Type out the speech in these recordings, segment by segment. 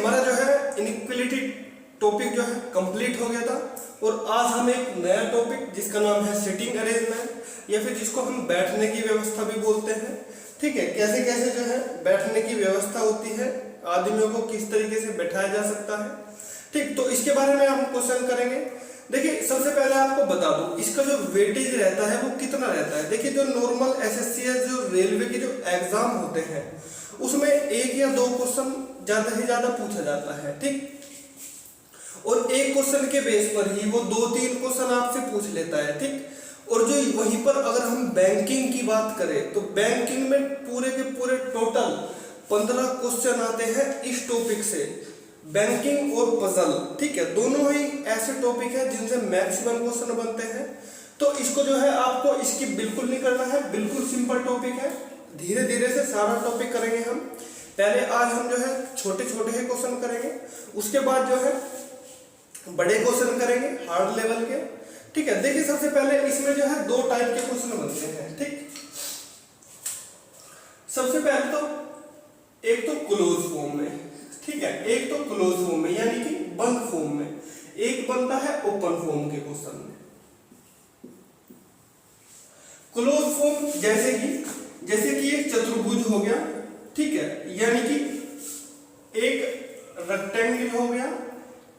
हमारा जो है इनइक्वालिटी टॉपिक जो है कंप्लीट हो गया था और आज हम एक नया टॉपिक जिसका नाम है सिटिंग अरेंजमेंट या फिर जिसको हम बैठने की व्यवस्था भी बोलते हैं। ठीक है, कैसे कैसे जो है बैठने की व्यवस्था होती है, आदमियों को किस तरीके से बैठाया जा सकता है। ठीक, तो इसके बारे में हम क्वेश्चन करेंगे। देखिए, सबसे पहले आपको बता दूं इसका जो वेटेज रहता है वो कितना रहता है। देखिए, जो नॉर्मल एसएससी जो रेलवे के जो एग्जाम होते हैं उसमें 1 या 2 क्वेश्चन ज्यादा से ज्यादा पूछा जाता है। ठीक, और एक क्वेश्चन के बेस पर ही वो 2-3 क्वेश्चन आपसे पूछ लेता है। ठीक, और जो वहीं पर अगर हम बैंकिंग की बात करें तो बैंकिंग में पूरे के पूरे टोटल 15 क्वेश्चन आते हैं इस टॉपिक से, बैंकिंग और पजल। ठीक है, दोनों ही ऐसे टॉपिक है जिनसे मैक्सिमम क्वेश्चन बनते हैं। तो इसको जो है आपको इसकी बिल्कुल नहीं करना है, बिल्कुल सिंपल टॉपिक है, धीरे धीरे से सारा टॉपिक करेंगे हम। पहले आज हम जो है छोटे छोटे ही क्वेश्चन करेंगे, उसके बाद जो है बड़े क्वेश्चन करेंगे हार्ड लेवल के। ठीक है, देखिए सबसे पहले इसमें जो है 2 टाइप के क्वेश्चन बनते हैं। ठीक, सबसे पहले तो एक तो क्लोज फॉर्म में, ठीक है, एक तो क्लोज फॉर्म में यानी कि बंद फॉर्म में, एक बनता है ओपन फॉर्म के क्वेश्चन में। क्लोज फॉर्म जैसे कि एक चतुर्भुज हो गया, ठीक है, यानी कि एक रेक्टेंगल हो गया,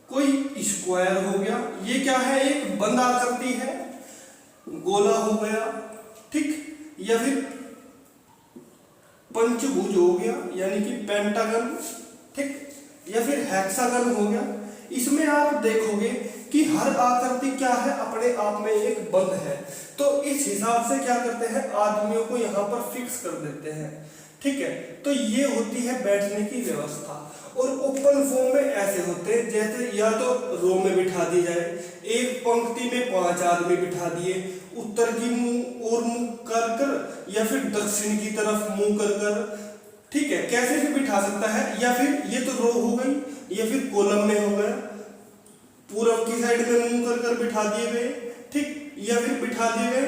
कोई स्क्वायर हो गया, ये क्या है एक बंद आकृति है, गोला हो गया, ठीक, या फिर पंचभुज हो गया यानी कि पेंटागन, ठीक, या फिर हेक्सागन हो गया। इसमें आप देखोगे कि हर आकृति क्या है अपने आप में एक बंद है, तो इस हिसाब से क्या करते हैं आदमियों को यहाँ पर फिक्स कर देते हैं। ठीक है, तो ये होती है बैठने की व्यवस्था। और ओपन फॉर्म में ऐसे होते हैं जैसे या तो रो में बिठा दी जाए, एक पंक्ति में 5 आदमी बिठा दिए, उत्तर की मुंह और मुंह कर या फिर दक्षिण की तरफ मुंह कर, ठीक है, कैसे भी बिठा सकता है। या फिर ये तो रो हो गई, या फिर कॉलम में हो गया, पूरब की साइड में मुंह कर बिठा दिए गए, ठीक, या फिर बिठा दिए गए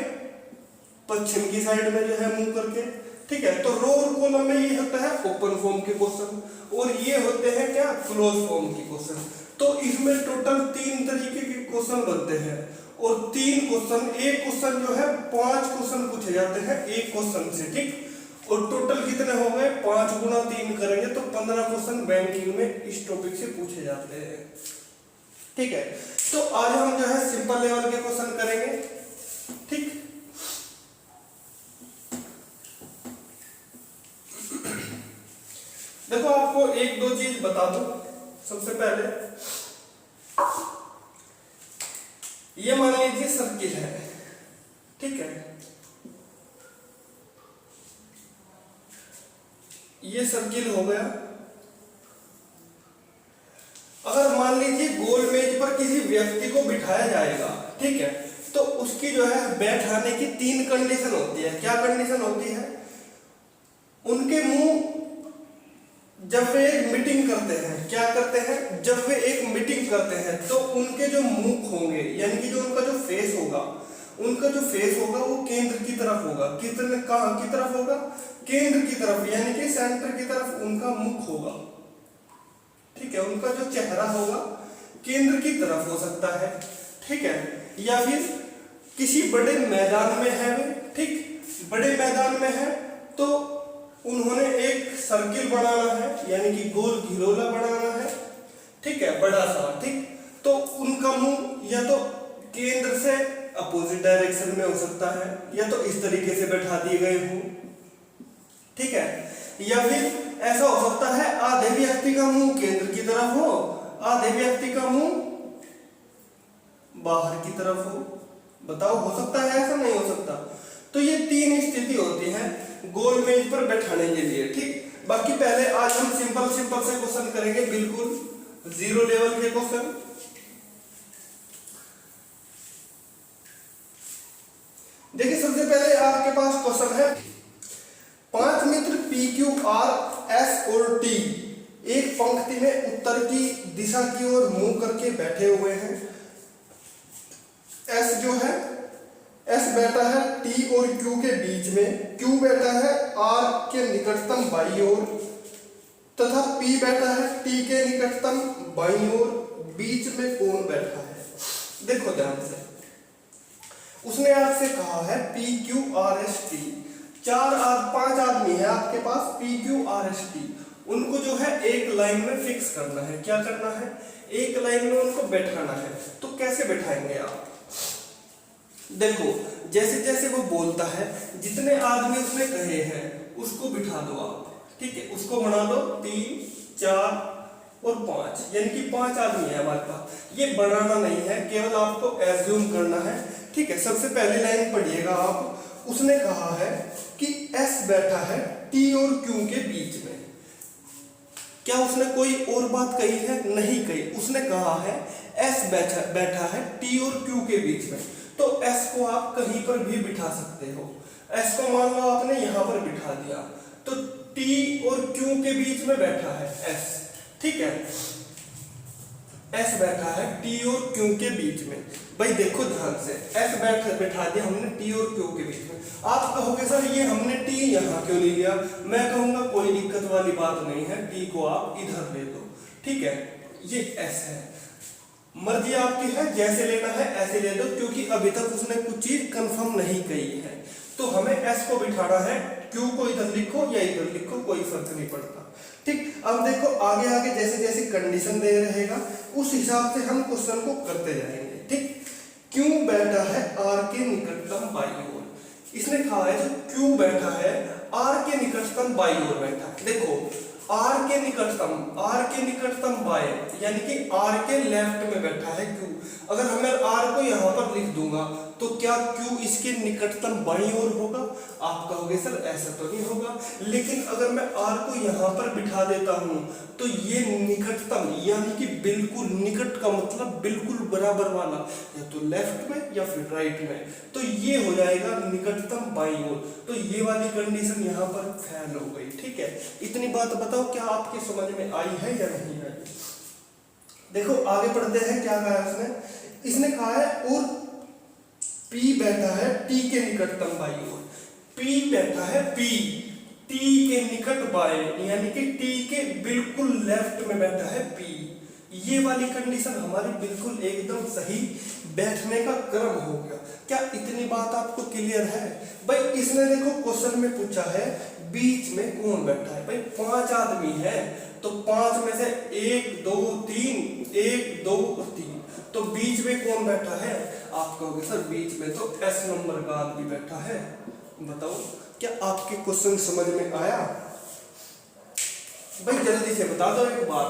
पश्चिम की साइड में जो है मुंह करके। ठीक है, तो रो और कॉलम में ये होता है ओपन फॉर्म के क्वेश्चन और ये होते हैं क्या क्लोज फॉर्म के क्वेश्चन। तो इसमें टोटल 3 तरीके के क्वेश्चन बनते हैं और 3 क्वेश्चन, एक क्वेश्चन जो है 5 क्वेश्चन पूछे जाते हैं एक क्वेश्चन से। ठीक, और टोटल कितने हो गए 5 गुना 3 करेंगे तो 15 क्वेश्चन बैंकिंग में इस टॉपिक से पूछे जाते हैं। ठीक है, तो आज हम जो है सिंपल लेवल के क्वेश्चन करेंगे। ठीक, देखो आपको 1-2 चीज बता दूं। सबसे पहले ये मान लीजिए सर्किल है, ठीक है, ये सर्किल हो गया। अगर मान लीजिए गोल मेज पर किसी व्यक्ति को बिठाया जाएगा, ठीक है, तो उसकी जो है बैठाने की 3 कंडीशन होती है। क्या कंडीशन होती है? उनके मुंह जब वे एक मीटिंग करते हैं, क्या करते हैं, जब वे एक मीटिंग करते हैं तो उनके जो मुख होंगे यानी कि जो उनका जो फेस होगा, उनका जो फेस होगा वो केंद्र की तरफ होगा। कितने कहां की तरफ होगा? केंद्र की तरफ, यानी कि सेंटर की तरफ उनका मुख होगा। ठीक है, उनका जो चेहरा होगा केंद्र की तरफ हो सकता है। ठीक है, या फिर किसी बड़े मैदान में है वे, ठीक, बड़े मैदान में है तो उन्होंने एक सर्किल बनाना है यानी कि गोल घिरोला बनाना है, ठीक है, बड़ा सा। ठीक, तो उनका मुंह या तो केंद्र से अपोजिट डायरेक्शन में हो सकता है या तो इस तरीके से बैठा दिए गए हों, ठीक है, या फिर ऐसा हो सकता है आधे व्यक्ति का मुंह केंद्र की तरफ हो, आधे व्यक्ति का मुंह बाहर की तरफ हो। बताओ हो सकता है ऐसा? नहीं हो सकता। तो ये 3 स्थिति होती है गोल मेज पर बैठाने के लिए। ठीक, बाकी पहले आज हम सिंपल से क्वेश्चन करेंगे, बिल्कुल 0 लेवल के क्वेश्चन। देखिए सबसे पहले आपके पास क्वेश्चन है 5 मित्र पी क्यू आर एस और टी एक पंक्ति में उत्तर की दिशा की ओर मुंह करके बैठे हुए हैं। एस जो है, एस बैठा है टी और क्यू के बीच में, क्यू बैठा है आर के निकटतम बाई ओर, तथा P बैठा है T के निकटतम बाईं ओर, बीच में कौन बैठा है? देखो ध्यान से, उसने आपसे कहा है PQRST, 5 आदमी है आपके पास PQRST, उनको जो है एक लाइन में फिक्स करना है। क्या करना है? एक लाइन में उनको बैठाना है। तो कैसे बैठाएंगे आप? देखो, जैसे जैसे वो बोलता है, जितने आदमी उसने कहे हैं उसको बिठा दो आप, ठीक है, उसको बना दो 3, 4 और 5, यानी कि 5 आदमी है हमारे पास। ये बनाना नहीं है, केवल आपको एज्यूम करना है, ठीक है। सबसे पहली लाइन पढ़िएगा आप। उसने कहा है कि S बैठा है T और Q के बीच में। क्या उसने कोई और बात कही है? नहीं कही। उसने कहा है S बैठा है T और Q के बीच में। तो S को आप कहीं पर भी बिठा सकते हो। S को मान लो आपने यहां पर बिठा दिया, तो T और Q के बीच में बैठा है S, ठीक है। S बैठा है T और Q के बीच में। भाई देखो ध्यान से, S बैठा दिया हमने T और Q के बीच में। आप कहोगे सर ये हमने T यहाँ क्यों नहीं लिया? मैं कहूंगा कोई दिक्कत वाली बात नहीं है, T को आप इधर ले दो, ठीक है। ये S है, मर्जी आपकी है, जैसे लेना है ऐसे ले दो, क्योंकि अभी तक उसने कुछ चीज कंफर्म नहीं कही है। तो हमें S को बिठाना है, Q को इधर लिखो या इधर लिखो, कोई फर्क नहीं पड़ता, ठीक। अब देखो आगे आगे जैसे जैसे कंडीशन दे रहेगा उस हिसाब से हम क्वेश्चन को करते जाएंगे, ठीक। Q बैठा है R के निकटतम बाईं ओर। इसने कहा है जो Q बैठा है R के निकटतम बाईं ओर बैठा है। देखो R के निकटतम बाएं, यानी कि R के लेफ्ट में बैठा है Q। अगर मैं R को यहाँ पर लिख दूंगा तो क्या Q इसके निकटतम बाईं ओर होगा? आप कहोगे सर ऐसा तो नहीं होगा, लेकिन अगर मैं R को यहाँ पर बिठा देता हूँ तो ये निकटतम, यानी कि बिल्कुल निकट का मतलब बिल्कुल बराबर वाला, या तो लेफ्ट में या फिर राइट में, तो ये हो जाएगा निकटतम बाईं ओर। तो ये वाली कंडीशन यहाँ पर फेल हो गई, ठीक है। इतनी बात बताओ क्या आपकी समझ में आई है या नहीं आई? देखो आगे पढ़ते हैं, क्या कहा है उसने? इसने कहा है और P बैठा है T के निकटतम बाईं ओर। P बैठा है T के निकट बाएं, यानी कि T के बिल्कुल लेफ्ट में बैठा है P। ये वाली कंडीशन हमारी बिल्कुल एकदम सही बैठने का क्रम हो गया। क्या इतनी बात आपको क्लियर है? भाई इसने देखो क्वेश्चन में पूछा है बीच में कौन बैठा है। भाई 5 आदमी है तो 5 में से 1 2 3, 1 2 और 3, तो बीच में कौन बैठा है? आप कहोगे सर बीच में तो S नंबर का आदमी बैठा है। बताओ क्या आपके क्वेश्चन समझ में आया? भाई जल्दी से बता दो एक बार,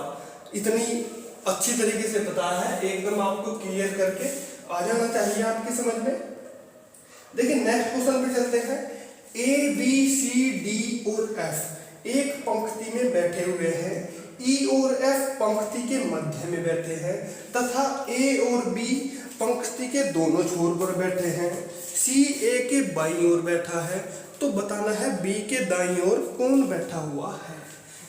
इतनी अच्छी तरीके से पता है, एकदम आपको क्लियर करके आ जाना चाहिए आपकी समझ में। देखिए नेक्स्ट क्वेश्चन पे चलते हैं। A B C D और F एक पंक्ति में बैठे हुए हैं, E और F पंक्ति के मध्य में बैठे हैं तथा A और B पंक्ति के दोनों छोर पर बैठे हैं। C A के बाईं ओर बैठा है, तो बताना है B के दाईं ओर कौन बैठा हुआ है।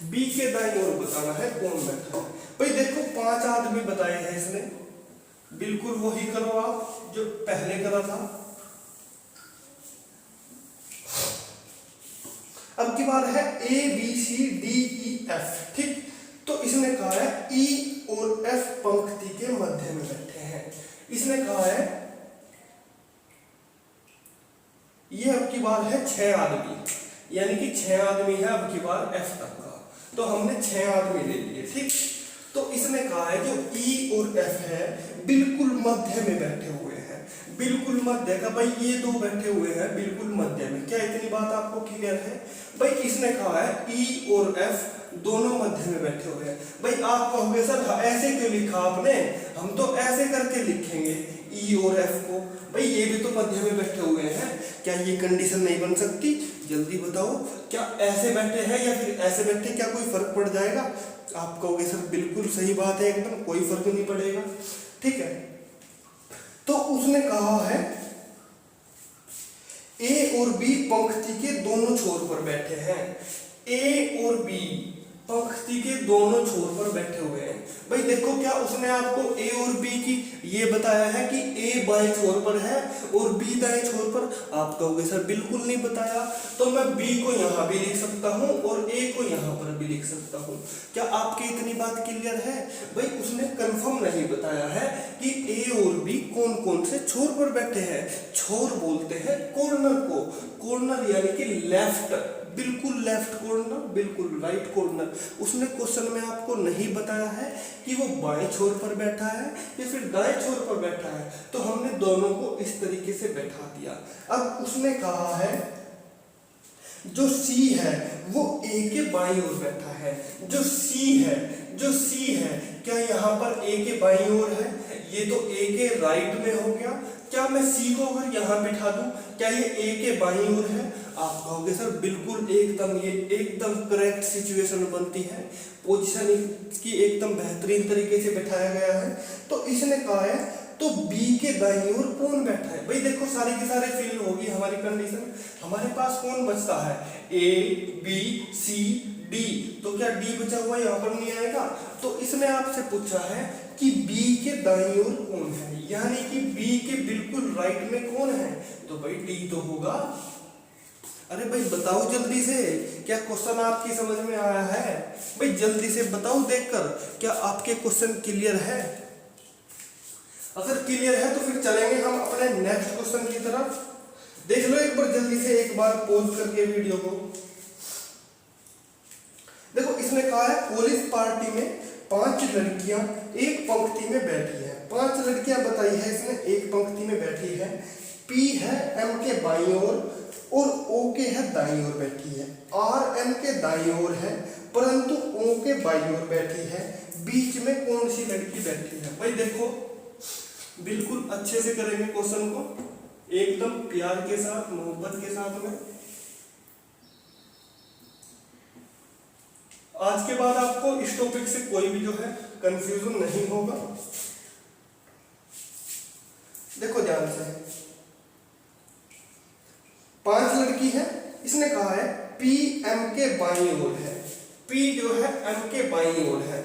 B के दाईं ओर बताना है कौन बैठा है। भाई देखो 5 आदमी बताए हैं इसने, बिल्कुल वही करो आप जो पहले करा था। अब की बार है A B C D E F, ठीक। तो इसने कहा है E और F पंक्ति के मध्य में बैठे हैं। इसने कहा है ये अब की बार है 6 आदमी, यानी कि 6 आदमी है अब की बार F तक का, तो हमने 6 आदमी ले लिए, ठीक। तो इसने कहा है जो E और F है बिल्कुल मध्य में बैठे हुए हैं, बिल्कुल मध्य का। भाई ये दो बैठे हुए हैं बिल्कुल मध्य में। क्या इतनी बात आपको क्लियर है? भाई इसने कहा है E और F दोनों मध्य में बैठे हुए हैं। भाई आप कहोगे सर ऐसे क्यों लिखा आपने? हम तो ऐसे करके लिखेंगे E और F को। भाई ये भी तो मध्य में बैठे हुए हैं, क्या ये कंडीशन नहीं बन सकती? जल्दी बताओ, क्या ऐसे बैठे हैं या फिर ऐसे बैठे, क्या कोई फर्क पड़ जाएगा? आप कहोगे सर बिल्कुल सही बात है, एकदम कोई फर्क नहीं पड़ेगा, ठीक है। तो उसने कहा है A और B पंक्ति के दोनों छोर पर बैठे हैं। A और B पंक्ति के दोनों छोर पर बैठे हुए हैं। भाई देखो, क्या उसने आपको ए और बी की ये बताया है कि ए बाएं छोर पर है और बी दाएं छोर पर? आप कहोगे सर बिल्कुल नहीं बताया। तो मैं बी को यहाँ भी लिख सकता हूँ और ए को यहाँ पर भी लिख सकता हूँ। क्या आपकी इतनी बात क्लियर है? भाई उसने कंफर्म नहीं बताया है कि ए और बी कौन कौन से छोर पर बैठे हैं। छोर बोलते हैं कॉर्नर को, कॉर्नर यानी कि लेफ्ट, बिल्कुल लेफ्ट कॉर्नर, बिल्कुल राइट कॉर्नर। उसने क्वेश्चन में आपको नहीं बताया है कि वो बाएं छोर पर बैठा है या फिर दाएं छोर पर बैठा है, तो हमने दोनों को इस तरीके से बैठा दिया। अब उसने कहा है जो सी है वो ए के बाईं ओर बैठा है। जो सी है क्या यहाँ पर ए के बाईं ओर है? ये तो ए के राइट में हो गया। क्या मैं सी को अगर यहाँ बिठा दूं, क्या ये ए के बाईं ओर है? आप कहोगे सर बिल्कुल एकदम, ये एकदम करेक्ट सिचुएशन बनती है, पोजीशन की एकदम बेहतरीन तरीके से बैठाया गया है। तो इसने कहा है तो बी के दाईं ओर कौन बैठा है? भाई देखो, सारी की सारी फिल होगी हमारी कंडीशन। हमारे पास कौन बचता है? A B C D. तो क्या डी बचा हुआ यहाँ पर नहीं आएगा? तो इसने आपसे पूछा है कि बी के दाईं ओर कौन है, यानी कि बी के बिल्कुल राइट में कौन है? तो भाई डी तो होगा। अरे भाई बताओ जल्दी से, क्या क्वेश्चन आपकी समझ में आया है? भाई जल्दी से बताओ देखकर, क्या आपके क्वेश्चन क्लियर है? अगर क्लियर है तो फिर चलेंगे हम अपने नेक्स्ट क्वेश्चन की तरफ। देख लो एक बार जल्दी से, एक बार पॉज करके वीडियो को। देखो इसने कहा है कॉलेज पार्टी में 5 लड़कियां एक पंक्ति में बैठी हैं। 5 लड़कियां बताई है इसने, एक पंक्ति में बैठी है। पी है एम के बाईं ओर और ओ के है दाईं ओर बैठी है। आर एन के दाईं ओर है परंतु ओ के बाईं ओर बैठी है। बीच में कौन सी लड़की बैठी है? भाई देखो, बिल्कुल अच्छे से करेंगे क्वेश्चन को, एकदम प्यार के साथ, मोहब्बत के साथ में। आज के बाद आपको इस टॉपिक से कोई भी जो है कंफ्यूजन नहीं होगा। देखो ध्यान से, 5 लड़की है, इसने कहा है पी एम के बाईं ओर है। पी जो है एम के बाईं ओर है।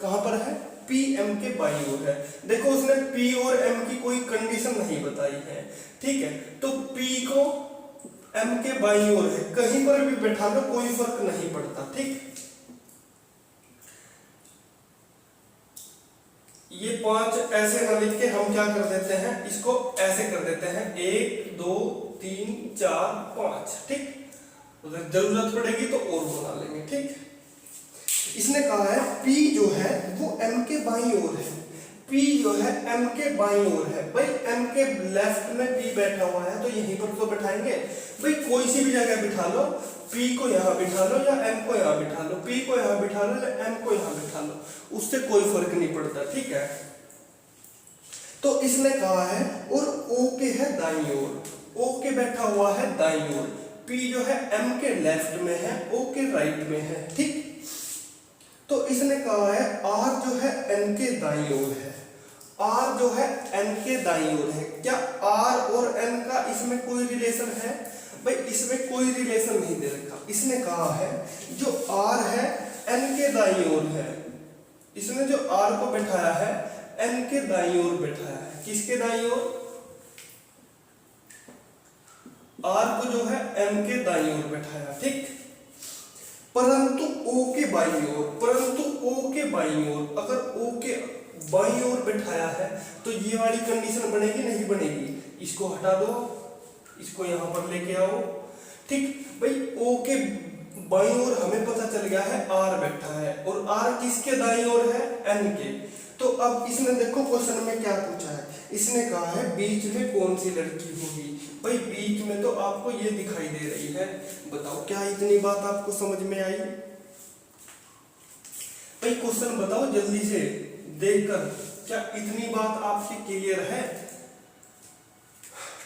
कहां पर है? पी एम के बाईं ओर है। देखो उसने पी और एम की कोई कंडीशन नहीं बताई है, ठीक है? तो पी को एम के बाईं ओर है, कहीं पर भी बैठा लो कोई फर्क नहीं पड़ता, ठीक? ये 5 ऐसे ना लिख के हम क्या कर देते हैं, इसको ऐसे कर देते हैं 1 2 3 4 5, ठीक? अगर जरूरत पड़ेगी तो और बना लेंगे, ठीक? इसने कहा है P जो है वो M के बाईं ओर है। P जो है M के बाईं ओर है। भाई M के लेफ्ट में P बैठा हुआ है तो यहीं पर तो बैठाएंगे। भाई कोई सी भी जगह बिठा लो, P को यहाँ बिठा लो या M को यहाँ बिठा लो, P को यहाँ बिठा लो या M को यहाँ बिठा लो, उससे कोई फर्क नहीं पड़ता, ठीक है? तो इसने कहा है और O के है दाईं ओर, O के बैठा हुआ है दाईं ओर। P जो है M के लेफ्ट में है, O के राइट में है, ठीक? तो इसने कहा है R जो है N के दाईं ओर है। R जो है N के दाईं ओर है। क्या R और N का इसमें कोई रिलेशन है? भाई इसमें कोई रिलेशन नहीं दे रखा। इसने कहा है जो R है N के दाईं ओर है। इसने जो R को बैठाया है N के दाईं ओर बैठाया है। किसके दाईं ओर? R को जो है N के दाईं ओर बैठाया, ठीक? परंतु O के बाईं ओर, परंतु O के बाईं ओर, अगर O के बाईं ओर बैठाया है तो ये वाली कंडीशन बनेगी नहीं बनेगी? इसको हटा दो, इसको यहाँ पर लेके आओ, ठीक? भाई O के बाईं ओर हमें पता चल गया है R बैठा है और R किसके दाईं ओर है? N के। तो अब इसने देखो क्वेश्चन में क्या पूछा है, इसने कहा है बीच में कौन सी लड़की होगी। भाई बीच में तो आपको ये दिखाई दे रही है। बताओ क्या इतनी बात आपको समझ में आई? भाई क्वेश्चन बताओ जल्दी से देखकर, क्या इतनी बात आपकी क्लियर है?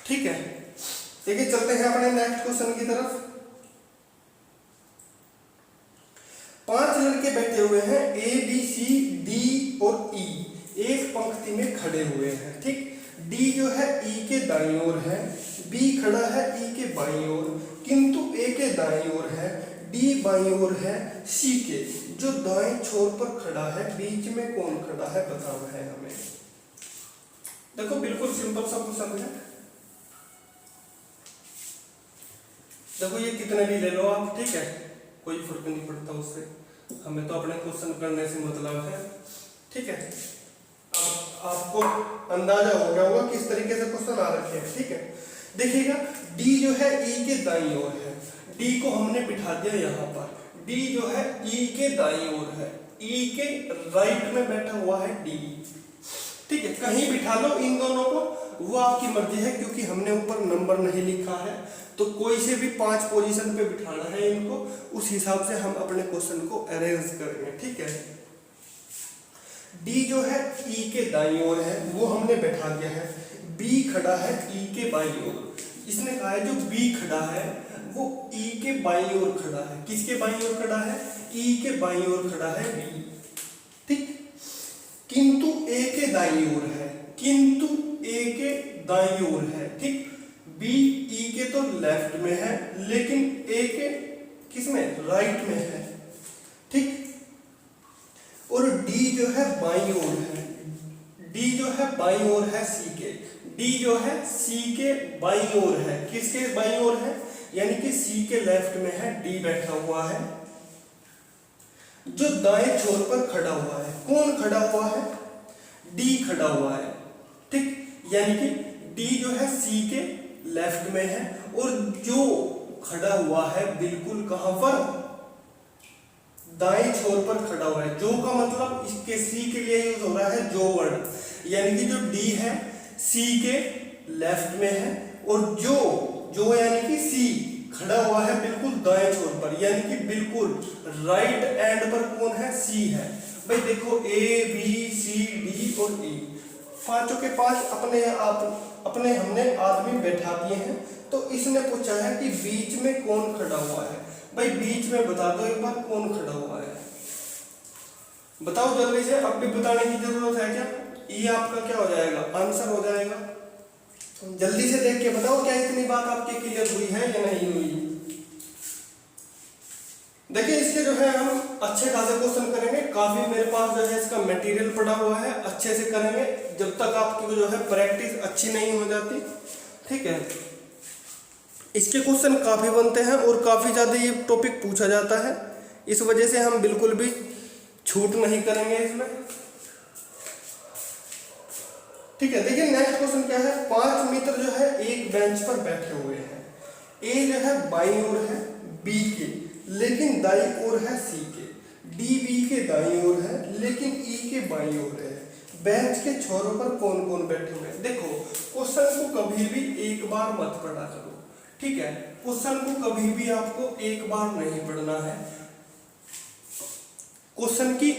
ठीक है, देखिए चलते हैं अपने नेक्स्ट क्वेश्चन की तरफ। 5 लड़के बैठे हुए हैं, ए बी सी डी और ई एक पंक्ति में खड़े हुए हैं, ठीक? डी जो है ई के दाईं ओर है, बी खड़ा है ई के बाईं ओर, किंतु ए के दाईं ओर है, डी बाईं ओर है सी के, जो दाएं छोर पर खड़ा है बीच में कौन खड़ा है बताना है हमें। देखो बिल्कुल सिंपल सा क्वेश्चन है। देखो ये कितने भी ले लो आप, ठीक है, कोई फर्क नहीं पड़ता उससे, हमें तो अपने क्वेश्चन करने से मतलब है, ठीक है। अब आपको अंदाजा हो गया होगा किस तरीके से क्वेश्चन आ रखे हैं, ठीक है। देखिएगा डी जो है ई के दाईं ओर है, डी को हमने बिठा दिया यहाँ पर, डी जो है ई के दाईं ओर है, ई के राइट में बैठा हुआ है डी, ठीक है। कहीं बिठा लो इन दोनों को, वो आपकी मर्जी है, क्योंकि हमने ऊपर नंबर नहीं लिखा है, तो कोई से भी 5 पोजीशन पे बिठाना है इनको, उस हिसाब से हम अपने क्वेश्चन को अरेंज करेंगे, ठीक है। डी जो है ई के दाईं ओर है, वो हमने बैठा दिया है, बी खड़ा है ई के बाईं ओर, इसने कहा है जो बी खड़ा है वो ई के बाईं ओर खड़ा है, किसके बाईं ओर खड़ा है, ई के बाईं ओर खड़ा है बी, ठीक। किंतु ए के दाईं ओर है, किंतु ए के दाईं ओर है, ठीक। बी ई के तो लेफ्ट में है, लेकिन ए के किसमें, राइट में है, ठीक। और डी जो है बाईं ओर है, डी जो है बाईं ओर है सी के, डी जो है सी के बाईं ओर है, किसके बाईं ओर है, यानी कि सी के लेफ्ट में है, डी बैठा हुआ है, जो दाएं छोर पर खड़ा हुआ है, कौन खड़ा हुआ है, डी खड़ा हुआ है, ठीक। यानी कि डी जो है सी के लेफ्ट में है, और जो खड़ा हुआ है बिल्कुल कहां पर, दाएं छोर पर खड़ा हुआ है। जो का मतलब इसके सी के लिए यूज हो रहा है जो वर्ड, यानी कि जो डी है सी के लेफ्ट में है, और जो यानी कि सी खड़ा हुआ है बिल्कुल दाएं छोर पर, यानी कि बिल्कुल राइट एंड पर कौन है, सी है। भाई देखो ए बी सी डी और ई, पांचों के पांच अपने हमने आदमी बैठा दिए हैं, तो इसने पूछा है कि बीच में कौन खड़ा हुआ है। भाई बीच में बता दो एक बार कौन खड़ा हुआ है, बताओ जल्दी से, अब भी बताने की जरूरत है क्या, ये आपका क्या हो जाएगा, आंसर हो जाएगा। जल्दी से देख के बताओ क्या इतनी बात आपकी क्लियर हुई है या नहीं हुई। देखिए इसके जो है हम अच्छे खासे क्वेश्चन करेंगे, काफी मेरे पास जो है इसका मटेरियल पड़ा हुआ है, अच्छे से करेंगे जब तक आपकी जो है प्रैक्टिस अच्छी नहीं हो जाती, ठीक है। इसके क्वेश्चन काफी बनते हैं और काफी ज्यादा ये टॉपिक पूछा जाता है, इस वजह से हम बिल्कुल भी छूट नहीं करेंगे इसमें, ठीक है। देखिए नेक्स्ट क्वेश्चन क्या है, 5 मित्र जो है एक बेंच पर बैठे हुए हैं, ए जो है बाईं ओर है बी के, लेकिन दाईं ओर है सी के, डी बी के दाईं ओर है लेकिन ई के बाईं ओर है, बेंच के छोरों पर कौन कौन बैठे हुए हैं। देखो क्वेश्चन को कभी भी एक बार मत पढ़ा करो, ठीक है, क्वेश्चन को कभी भी आपको एक बार नहीं पढ़ना है। क्वेश्चन की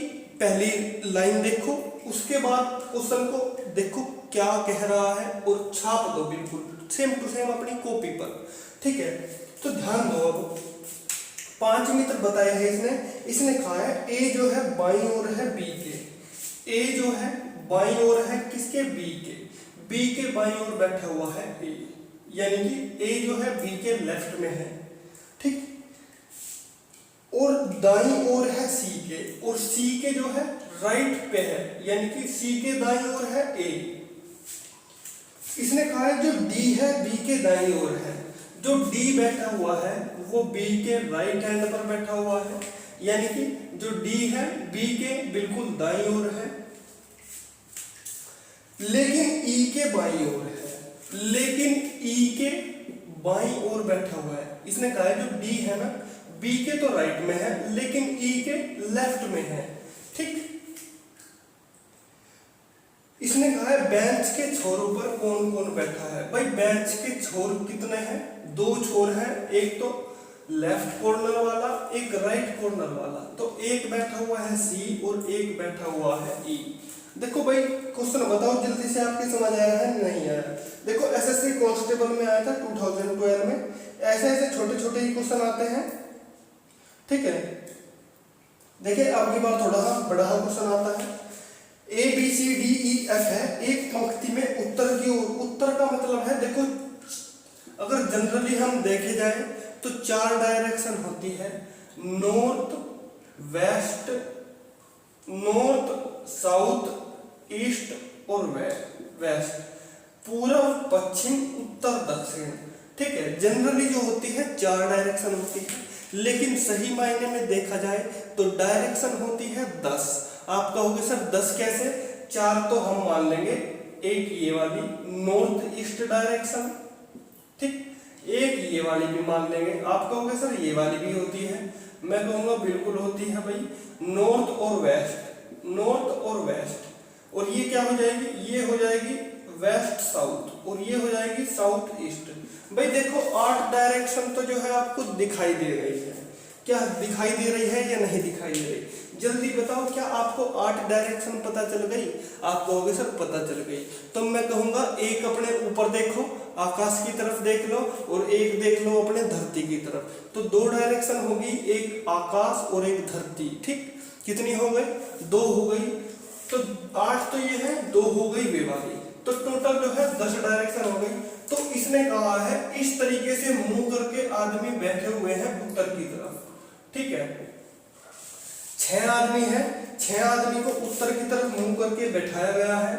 पहली लाइन देखो, उसके बाद क्वेश्चन को देखो क्या कह रहा है और छाप दो बिल्कुल सेम टू सेम अपनी कॉपी पर, ठीक है। तो ध्यान दो, अब 5 मित्र बताए हैं इसने कहा है ए जो है बाईं ओर है बी के, ए जो है बाईं ओर है किसके, बी के बाईं ओर बैठा हुआ है ए, यानी कि ए जो है बी के लेफ्ट में है, ठीक। और दाईं ओर है सी के, और सी के जो है राइट पे है, यानी कि सी के दाईं ओर है ए। इसने कहा है जो डी है बी के दाईं ओर है, जो डी बैठा हुआ है वो बी के राइट हैंड पर बैठा हुआ है, यानी कि जो डी है बी के बिल्कुल दाईं ओर है, लेकिन ई के बाईं ओर है, लेकिन ई के बाईं ओर बैठा हुआ है। इसने कहा है जो डी है ना बी के तो राइट में है लेकिन ई के लेफ्ट में है, ठीक। इसने कहा है बेंच के छोरों पर कौन कौन बैठा है। भाई बेंच के छोर कितने हैं, 2 छोर हैं, एक तो लेफ्ट कॉर्नर वाला एक राइट कॉर्नर वाला, तो एक बैठा हुआ है सी और एक बैठा हुआ है ई। देखो भाई क्वेश्चन बताओ जल्दी से, आपके समझ आया है नहीं आया। देखो एसएससी कांस्टेबल में आया था 2012 में, ऐसे ऐसे छोटे छोटे ही क्वेश्चन आते हैं, ठीक है। देखिए अब की बार थोड़ा सा बड़ा क्वेश्चन आता है, A B C D E F है, एक पंक्ति में उत्तर की ओर, उत्तर का मतलब है देखो अगर जनरली हम देखे जाए तो 4 डायरेक्शन होती है, north west, north south east और वेस्ट, पूर्व पश्चिम उत्तर दक्षिण। ठीक है, जनरली जो होती है 4 डायरेक्शन होती है, लेकिन सही मायने में देखा जाए तो डायरेक्शन होती है 10। आप कहोगे सर 10 कैसे? 4 तो हम मान लेंगे, एक ये वाली नॉर्थ ईस्ट डायरेक्शन, ठीक, एक ये वाली भी मान लेंगे। आप कहोगे सर ये वाली भी होती है, मैं कहूँगा बिल्कुल होती है भाई, नॉर्थ और वेस्ट, नॉर्थ और वेस्ट। और ये क्या हो जाएगी? ये हो जाएगी वेस्ट साउथ, और ये हो जाएगी साउथ ईस्ट। भाई देखो 8 डायरेक्शन तो जो है आपको दिखाई दे रही है, क्या दिखाई दे रही है या नहीं दिखाई दे रही? जल्दी बताओ, क्या आपको 8 डायरेक्शन पता चल गई? आप कहोगे सर पता चल गई, तो मैं कहूँगा एक अपने ऊपर देखो, आकाश की तरफ देख लो, और एक देख लो अपने धरती की तरफ। तो 2 डायरेक्शन होगी, एक आकाश और एक धरती। ठीक, कितनी हो गई? 2 हो गई। तो 8 तो ये है, 2 हो गई वे वाली, तो टोटल जो है 10 डायरेक्शन हो गई। तो इसने कहा है इस तरीके से मुंह करके आदमी बैठे हुए हैं उत्तर की तरफ। ठीक है, 6 आदमी है, 6 आदमी को उत्तर की तरफ मुंह करके बैठाया गया है।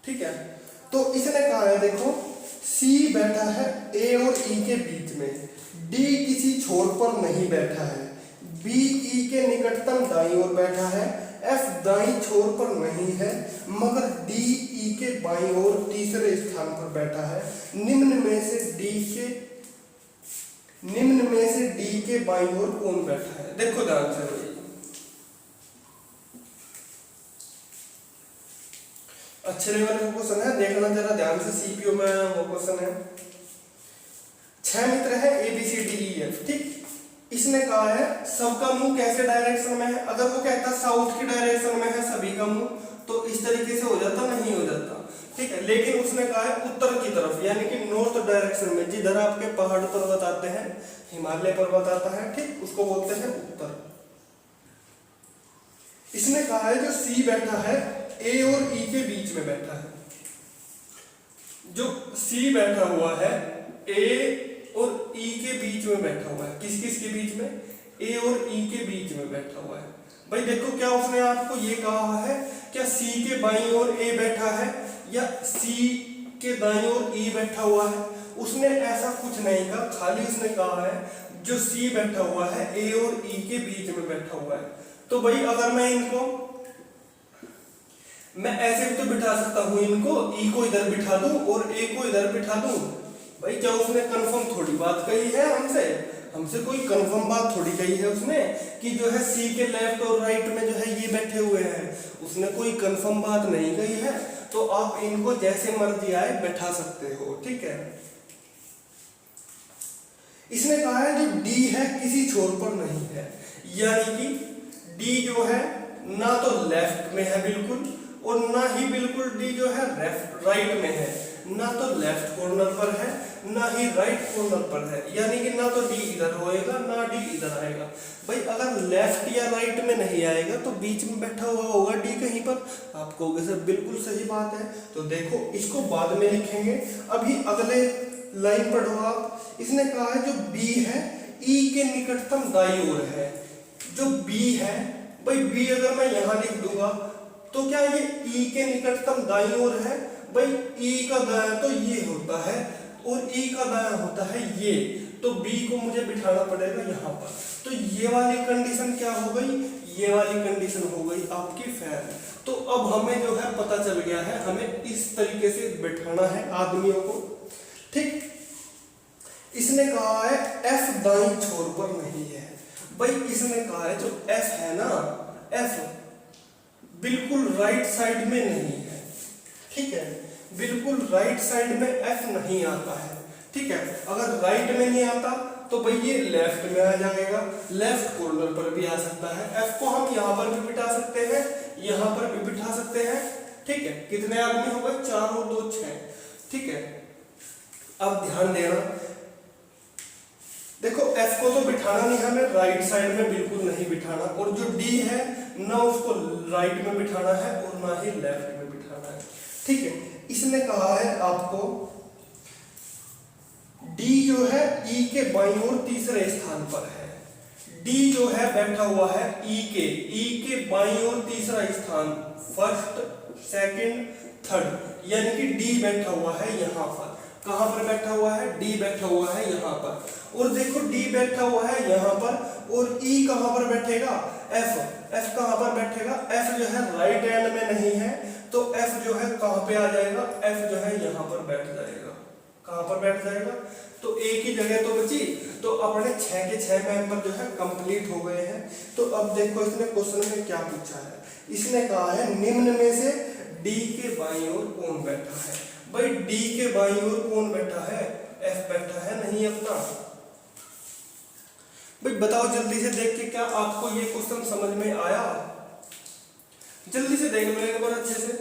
ठीक है, तो इसने कहा है देखो, सी बैठा है ए और ई के बीच में, डी किसी छोर पर नहीं बैठा है, बी ई के निकटतम दाईं ओर बैठा है, एफ दाईं छोर पर नहीं है मगर डी ई के बाईं ओर तीसरे स्थान पर बैठा है। निम्न में से डी के बाईं ओर कौन बैठा है? देखो ध्यान से भाई, अच्छे लेवल का क्वेश्चन है, देखना जरा ध्यान से, सीपीओ में वो क्वेश्चन है। 6 मित्र है A B C D E F. ठीक, इसने कहा है सबका मुंह कैसे डायरेक्शन में है? अगर वो कहता साउथ की डायरेक्शन में है सभी का मुंह, तो इस तरीके से हो जाता, नहीं हो जाता। ठीक है, लेकिन उसने कहा है उत्तर की तरफ, यानी कि नॉर्थ डायरेक्शन में, जिधर आपके पहाड़ पर्वत आते हैं, हिमालय पर्वत आता है, ठीक, उसको बोलते हैं उत्तर। इसने कहा है जो सी बैठा है ए और ई के बीच में बैठा है। जो सी बैठा हुआ है ए और ई के बीच में बैठा हुआ है, किस किस के बीच में? ए और ई के बीच में बैठा हुआ है। भाई देखो, क्या उसने आपको ये कहा है क्या सी के बाईं ओर ए बैठा है या सी के दाईं ओर ई बैठा हुआ है? उसने ऐसा कुछ नहीं कहा, खाली उसने कहा है जो सी बैठा हुआ है ए और ई के बीच में बैठा हुआ है। तो भाई अगर मैं ऐसे भी तो बिठा सकता हूं, इनको ई को इधर बिठा दूं और ए को इधर बिठा दूं। भाई क्या उसने कंफर्म थोड़ी बात कही है हमसे कोई कंफर्म बात थोड़ी कही है उसने कि जो है सी के लेफ्ट और राइट में जो है ये बैठे हुए हैं। उसने कोई कंफर्म बात नहीं कही है, तो आप इनको जैसे मर्जी आए बैठा सकते हो। ठीक है, इसने कहा है जो डी है किसी छोर पर नहीं है, यानी कि डी जो है ना तो लेफ्ट में है बिल्कुल, और ना ही बिल्कुल डी जो है राइट में है, ना तो लेफ्ट कॉर्नर पर है ना ही राइट कॉर्नर पर है, यानी कि ना तो डी इधर होएगा ना डी इधर आएगा। भाई अगर लेफ्ट या राइट में नहीं आएगा तो बीच में बैठा हुआ होगा डी कहीं पर। आप कहोगे सर बिल्कुल सही बात है, तो देखो इसको बाद में लिखेंगे, अभी अगले लाइन पढ़ो आप। इसने कहा है जो बी है ई के निकटतम दाईं ओर है। जो बी है, भाई बी अगर मैं यहां लिख दूंगा तो क्या ये ई के निकटतम दाईं ओर है? भाई ई का दायां तो ये होता है और ई का दायां होता है ये, तो बी को मुझे बिठाना पड़ेगा यहाँ पर। तो ये वाली कंडीशन क्या हो गई? ये वाली कंडीशन हो गई आपकी फेयर। तो अब हमें जो है पता चल गया है हमें इस तरीके से बिठाना है आदमियों को। ठीक, इसने कहा है एफ दाईं छोर पर नहीं है। भाई इसने कहा है जो एफ है ना, एफ बिल्कुल राइट साइड में नहीं है। ठीक है, बिल्कुल राइट साइड में एफ नहीं आता है। ठीक है, अगर राइट में नहीं आता तो भाई ये लेफ्ट में आ जाएगा, लेफ्ट कॉर्नर पर भी आ सकता है। एफ को हम यहाँ पर भी बिठा सकते हैं, यहाँ पर भी बिठा सकते हैं। ठीक है, कितने आदमी हो गए? 4 और 2 6। ठीक है, अब ध्यान देना, देखो एफ को तो बिठाना नहीं हमें, राइट साइड में बिल्कुल नहीं बिठाना, और जो डी है ना उसको राइट में बिठाना है और ना ही लेफ्ट में बिठाना है। ठीक है, इसने कहा है आपको डी जो है ई के बाईं ओर तीसरे स्थान पर है। डी जो है बैठा हुआ है ई के बाईं ओर तीसरा स्थान, फर्स्ट सेकंड थर्ड, यानी कि डी बैठा हुआ है यहाँ पर। कहां पर बैठा हुआ है? डी बैठा हुआ है यहाँ पर। और देखो डी बैठा हुआ है यहाँ पर, और ई कहां पर बैठेगा? एफ। एफ कहां पर बैठेगा? एफ जो है राइट हैंड में नहीं है, तो एफ जो है कहां पे आ जाएगा? एफ जो है यहाँ पर बैठ जाएगा। कहां पर बैठ जाएगा? तो एक ही जगह तो बची, तो अपने 6 के 6 मेंबर जो है कंप्लीट हो गए हैं। तो अब देखो इसने क्वेश्चन में क्या पूछा है। इसने कहा है निम्न में से डी के बाईं ओर कौन बैठा है? भाई डी के बाईं ओर कौन बैठा है? एफ बैठा है नहीं अपना। भाई बताओ जल्दी से देख के, क्या आपको ये क्वेश्चन समझ में आया? जल्दी से देख लो एक बार अच्छे से,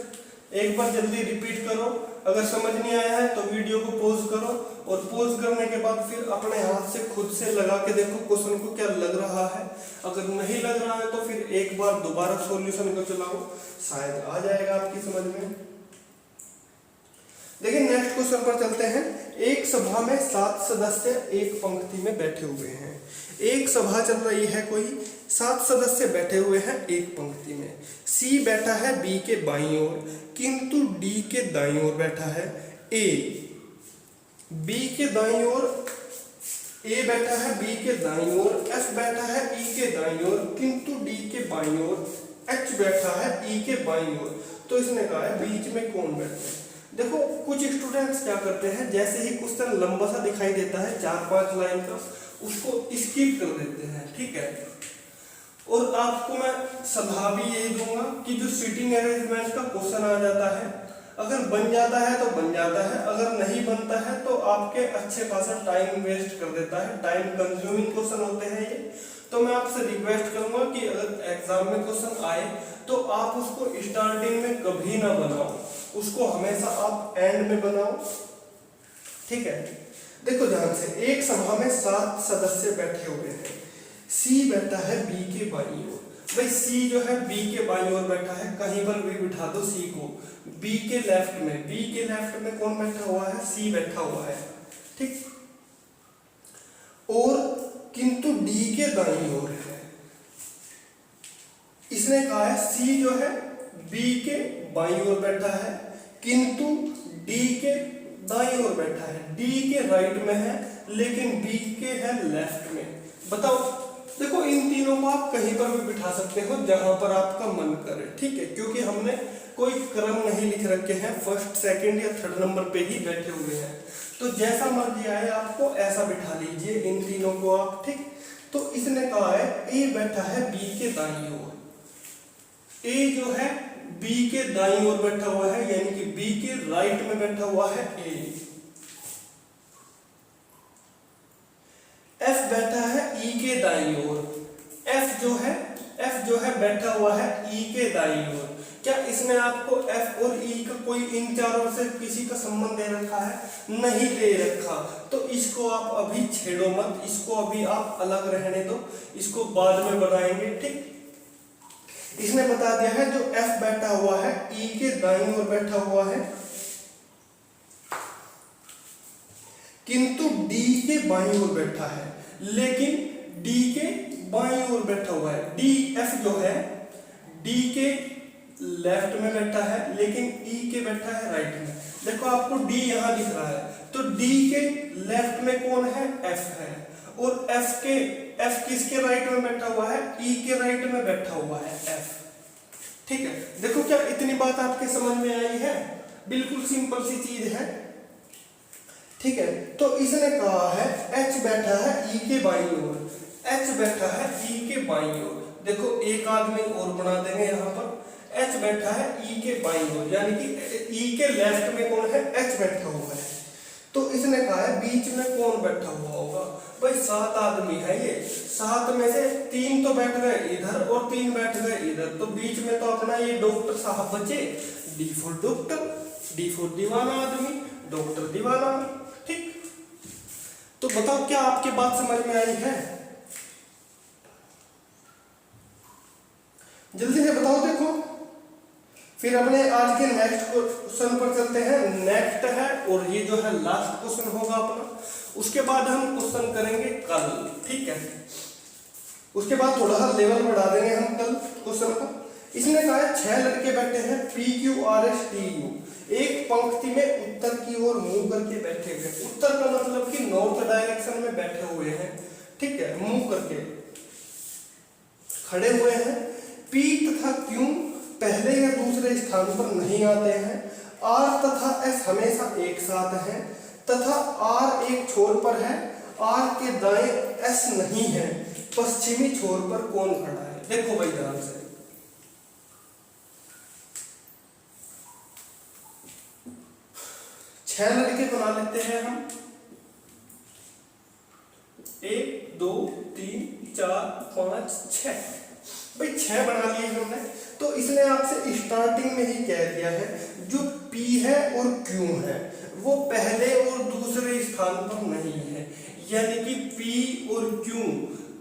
एक बार जल्दी रिपीट करो। अगर समझ नहीं आया है तो वीडियो को पॉज करो, और पॉज करने के बाद फिर अपने हाथ से खुद से लगा के देखो क्वेश्चन को क्या लग रहा है। अगर नहीं लग रहा है तो फिर एक बार दोबारा सॉल्यूशन को चलाओ, शायद आ जाएगा आपकी समझ में। देखिए नेक्स्ट क्वेश्चन पर चलते हैं। एक सभा में 7 सदस्य एक पंक्ति में बैठे हुए हैं। एक सभा चल रही है कोई, 7 सदस्य बैठे हुए हैं एक पंक्ति में। सी बैठा है बी के बाईं ओर, किंतु डी के दाईं ओर बैठा है ए। बी के दाईं ओर ए बैठा है बी के दाईं ओर, एफ बैठा है ई के दाईं ओर, किंतु डी के बाईं ओर, एच बैठा है ई के बाईं ओर। तो इसने कहा है बीच में कौन बैठा है। देखो कुछ स्टूडेंट्स क्या करते हैं, जैसे ही क्वेश्चन लंबा सा दिखाई देता है 4-5 लाइन का, उसको स्किप कर देते हैं, ठीक है। और आपको मैं सलाह भी यही दूंगा कि जो सीटिंग अरेंजमेंट का क्वेश्चन आ जाता है, अगर बन जाता है तो बन जाता है, अगर नहीं बनता है तो आपके अच्छे खासा टाइम वेस्ट कर देता है। टाइम कंज्यूमिंग क्वेश्चन होते हैं ये। तो मैं आपसे रिक्वेस्ट करूंगा कि अगर एग्जाम में क्वेश्चन आए तो आप उसको स्टार्टिंग में कभी ना बनाओ, उसको हमेशा आप एंड में बनाओ, ठीक है। देखो ध्यान से, एक सभा में 7 सदस्य बैठे हुए हैं। सी बैठा है बी के बाईं ओर। भाई सी जो है बी के बाईं ओर बैठा है, कहीं पर भी बिठा दो सी को। बी के लेफ्ट में, बी के लेफ्ट में कौन बैठा हुआ है? सी बैठा हुआ है, ठीक। और किंतु डी के दाईं ओर है। इसने कहा है सी जो है बी के बाईं ओर बैठा है, किंतु डी के दाईं ओर बैठा है। डी के राइट में है लेकिन बी के है लेफ्ट में। बताओ, देखो इन तीनों को आप कहीं पर भी बिठा सकते हो जहां पर आपका मन करे, ठीक है, क्योंकि हमने कोई क्रम नहीं लिख रखे हैं, फर्स्ट सेकंड या थर्ड नंबर पे ही बैठे हुए हैं। तो जैसा मर्जी आए आपको ऐसा बिठा लीजिए इन तीनों को आप, ठीक। तो इसने कहा है ए बैठा है बी के दाईं ओर। ए जो है बी के दाईं ओर बैठा हुआ है, यानी कि बी के राइट में बैठा हुआ है ए। एफ बैठा है ई के दाईं ओर। एफ जो है बैठा हुआ है ई के दाईं ओर। क्या इसने आपको एफ और ई का कोई इन चारों से किसी का संबंध दे रखा है? नहीं दे रखा। तो इसको आप अभी छेड़ो मत, इसको अभी आप अलग रहने दो, इसको बाद में बनाएंगे, ठीक। इसने बता दिया है जो एफ बैठा हुआ है ई के दाईं ओर बैठा हुआ है, किंतु डी के बाईं ओर बैठा है, लेकिन डी के बाईं ओर बैठा हुआ है। डी एफ जो है डी के लेफ्ट में बैठा है लेकिन ई के बैठा है राइट में। देखो आपको डी यहां दिख रहा है, तो डी के लेफ्ट में कौन है? एफ है। और एफ किसके राइट में बैठा हुआ है? ई के राइट में बैठा हुआ है एफ, ठीक है। देखो क्या इतनी बात आपके समझ में आई है? बिल्कुल सिंपल सी चीज है, ठीक है। तो इसने कहा है एच बैठा है ई के बाईं ओर। एच बैठा है ई के बाईं ओर। देखो एक आदमी और बना देंगे यहाँ पर। एच बैठा है ई के बाईं ओर, यानी कि ई के लेफ्ट में कौन है? एच बैठा हुआ है। तो इसने कहा है बीच में कौन बैठा हुआ होगा? भाई 7 आदमी है ये, 7 में से 3 तो बैठ गए इधर और 3 बैठ गए इधर, तो बीच में तो अपना ये डॉक्टर साहब बचे। D for doctor, D for दीवाना आदमी, डॉक्टर दीवाना, ठीक। तो बताओ क्या आपकी बात समझ में आई है? जल्दी से बताओ। देखो फिर अपने आज के नेक्स्ट क्वेश्चन पर चलते हैं। नेक्स्ट है और ये जो है लास्ट क्वेश्चन होगा अपना। उसके बाद हम क्वेश्चन करेंगे कल, ठीक है। उसके बाद थोड़ा सा लेवल बढ़ा देंगे हम कल क्वेश्चन का। इसने कहा है 6 लड़के बैठे हैं PQRSTU, एक पंक्ति में उत्तर की ओर मुंह करके बैठे हुए। उत्तर का मतलब कि नॉर्थ डायरेक्शन में बैठे हुए हैं, ठीक है, मुंह करके खड़े हुए हैं। P तथा Q पहले या दूसरे स्थान पर नहीं आते हैं। R तथा S हमेशा एक साथ हैं तथा R एक छोर पर है। R के दाएं S नहीं है। पश्चिमी छोर पर कौन खड़ा है? देखो भाई ध्यान से, छह लड़के बना लेते हैं हम। 1 2 3 4 5 6 भाई 6 बना लिए हमने। तो इसने आपसे स्टार्टिंग में ही कह दिया है जो P है और Q है वो पहले और दूसरे स्थान पर नहीं है, यानी कि P और Q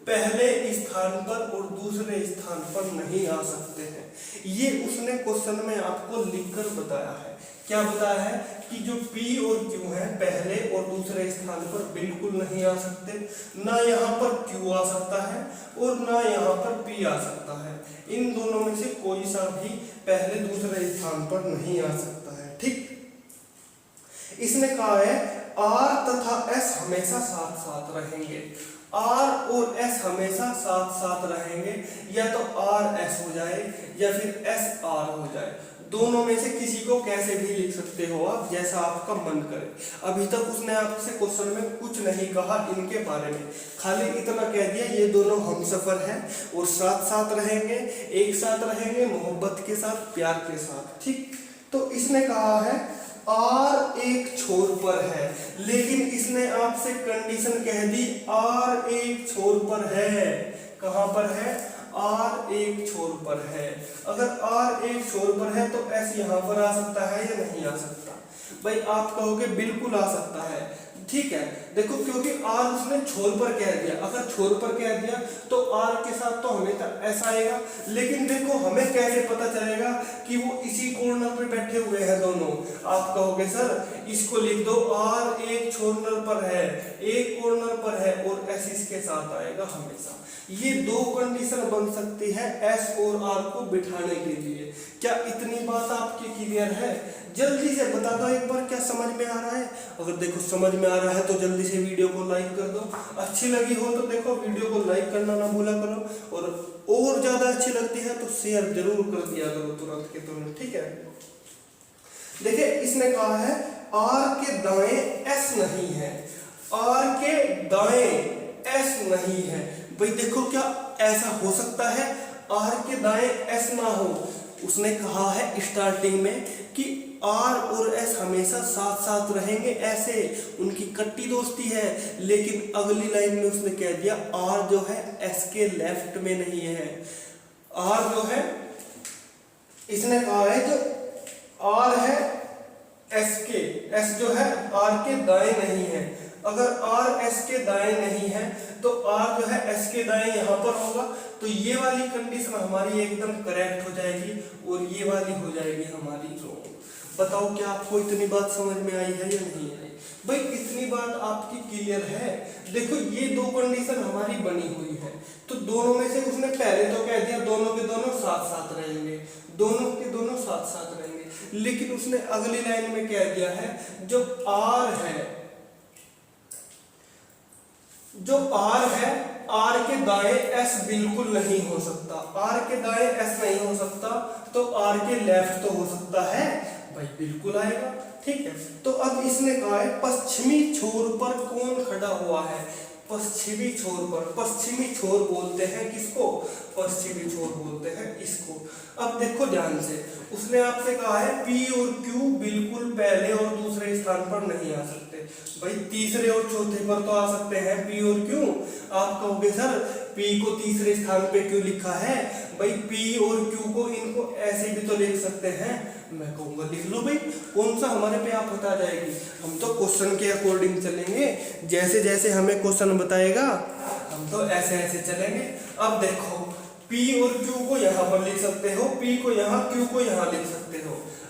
पहले स्थान पर और दूसरे स्थान पर नहीं आ सकते हैं। ये उसने क्वेश्चन में आपको लिखकर बताया है। क्या बताया है कि जो P और Q है पहले और दूसरे स्थान पर बिल्कुल नहीं आ सकते। ना यहाँ पर Q आ सकता है और ना यहाँ पर P आ सकता है। इन दोनों में से कोई सा भी पहले दूसरे स्थान पर नहीं आ सकता है, ठीक। इसने कहा है R तथा S हमेशा साथ साथ रहेंगे। R और S हमेशा साथ साथ रहेंगे, या तो R S हो जाए या फिर S R हो जाए। दोनों में से किसी को कैसे भी लिख सकते हो आप, जैसा आपका मन करे। अभी तक उसने आपसे क्वेश्चन में कुछ नहीं कहा इनके बारे में, खाली इतना कह दिया ये दोनों हमसफर हैं और साथ साथ रहेंगे, एक साथ रहेंगे, मोहब्बत के साथ, प्यार के साथ, ठीक। तो इसने कहा है R एक छोर पर है, लेकिन इसने आपसे कंडीशन कह दी R एक छोर पर है। कहां पर है? R एक छोर पर है। अगर R एक छोर पर है तो S यहां पर आ सकता है या नहीं आ सकता? भाई आप कहोगे बिल्कुल आ सकता है, ठीक है। देखो क्योंकि R उसने छोर पर कह दिया, अगर छोर पर कह दिया तो R के साथ तो हमेशा ऐसा आएगा। लेकिन देखो हमें कैसे पता चलेगा कि वो इसी कॉर्नर पे बैठे हुए हैं दोनों? आप कहोगे सर इसको लिख दो, R एक कॉर्नर पर है, एक कॉर्नर पर है और S इसके साथ आएगा हमेशा। ये दो कंडीशन बन सकती है S और R को बिठाने के लिए। क्या इतनी बात आपकी क्लियर है? जल्दी से बता दो एक बार, क्या समझ में आ रहा है? अगर देखो समझ में आ रहा है तो जल्दी से वीडियो को लाइक कर दो। अच्छी लगी हो तो देखो वीडियो को लाइक करना ना भूला करो, और ज्यादा अच्छी लगती है तो शेयर जरूर कर दिया करो तुरंत के तुरंत, ठीक है। देखिए इसने कहा है R के दाएं S नहीं है, R के दाएं S नहीं है। भाई देखो क्या ऐसा हो सकता है R के दाएं S ना हो? उसने कहा है स्टार्टिंग में कि R और S हमेशा साथ साथ रहेंगे, ऐसे उनकी कट्टी दोस्ती है। लेकिन अगली लाइन में उसने कह दिया R जो है S के लेफ्ट में नहीं है। R जो है, इसने कहा है जो R है S जो है R के दाएं नहीं है। अगर R S के दाएं नहीं है तो R जो है S के दाएं यहाँ पर होगा। तो ये वाली कंडीशन हमारी एकदम करेक्ट हो जाएगी और ये वाली हो जाएगी हमारी रॉन्ग। बताओ क्या आपको इतनी बात समझ में आई है या नहीं आई? भाई इतनी बात आपकी क्लियर है? देखो ये दो कंडीशन हमारी बनी हुई है, तो दोनों में से उसने पहले तो कह दिया दोनों के दोनों साथ साथ रहेंगे, दोनों के दोनों साथ साथ रहेंगे। लेकिन उसने अगली लाइन में कह दिया है जो R है, जो R है, R के दाएं S बिल्कुल नहीं हो सकता। R के दाएं S नहीं हो सकता तो R के लेफ्ट तो हो सकता है? भाई बिल्कुल आएगा, ठीक है। तो अब इसने कहा है पश्चिमी छोर पर कौन खड़ा हुआ है? पश्चिमी छोर पर, पश्चिमी छोर बोलते हैं किसको? पश्चिमी छोर बोलते हैं इसको। अब देखो ध्यान से, उसने आपसे कहा है P और Q बिल्कुल पहले और दूसरे स्थान पर नहीं आ सकते। भाई तीसरे और चौथे पर तो आ सकते हैं P और Q। आप कहोगे सर P को तीसरे स्थान पे क्यों लिखा है? भाई P और Q को इनको ऐसे भी तो लिख सकते हैं। मैं कहूँगा लिख लो भाई, कौन सा हमारे पे आप बता जाएगी। हम तो क्वेश्चन के अकॉर्डिंग चलेंगे, जैसे जैसे हमें क्वेश्चन बताएगा हम तो ऐसे ऐसे चलेंगे। अब देखो P और Q को यहाँ पर लिख सकते हो, P को यहाँ, Q को यहाँ लिख सकते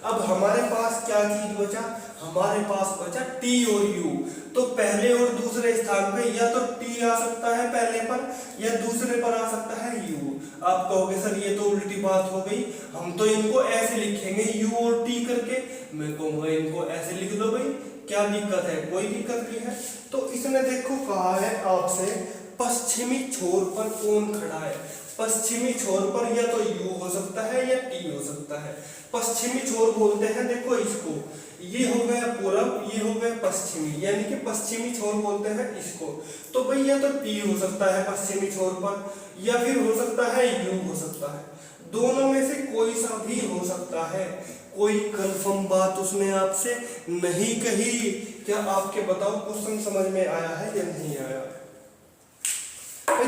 अब हमारे पास क्या चीज बचा, हमारे पास बचा टी और यू। तो पहले और दूसरे स्थान पे या तो टी आ सकता है पहले पर या दूसरे पर आ सकता है यू। आप कहोगे सर ये तो उल्टी बात हो गई, हम तो इनको ऐसे लिखेंगे यू और टी करके। मैं कहूँगा इनको ऐसे लिख दो भाई, क्या दिक्कत है, कोई दिक्कत नहीं है। तो इसने देखो कहा है आपसे पश्चिमी छोर पर कौन खड़ा है। पश्चिमी छोर पर या तो यू हो सकता है या टी हो सकता है। पश्चिमी छोर बोलते हैं देखो इसको, ये हो गया पूरब, ये हो गया पश्चिमी, यानी कि पश्चिमी छोर बोलते हैं इसको। तो भाई या तो टी हो सकता है पश्चिमी छोर पर या फिर हो सकता है यू हो सकता है, दोनों में से कोई सा भी हो सकता है। कोई कंफर्म बात उसने आपसे नहीं कही। क्या आपके बताओ क्वेश्चन समझ में आया है या नहीं आया?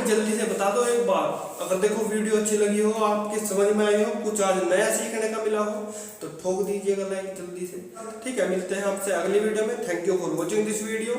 जल्दी से बता दो एक बार। अगर देखो वीडियो अच्छी लगी हो, आपके समझ में आई हो, कुछ आज नया सीखने का मिला हो तो ठोक दीजिएगा लाइक जल्दी से। ठीक है, मिलते हैं आपसे अगली वीडियो में। Thank you for watching this video.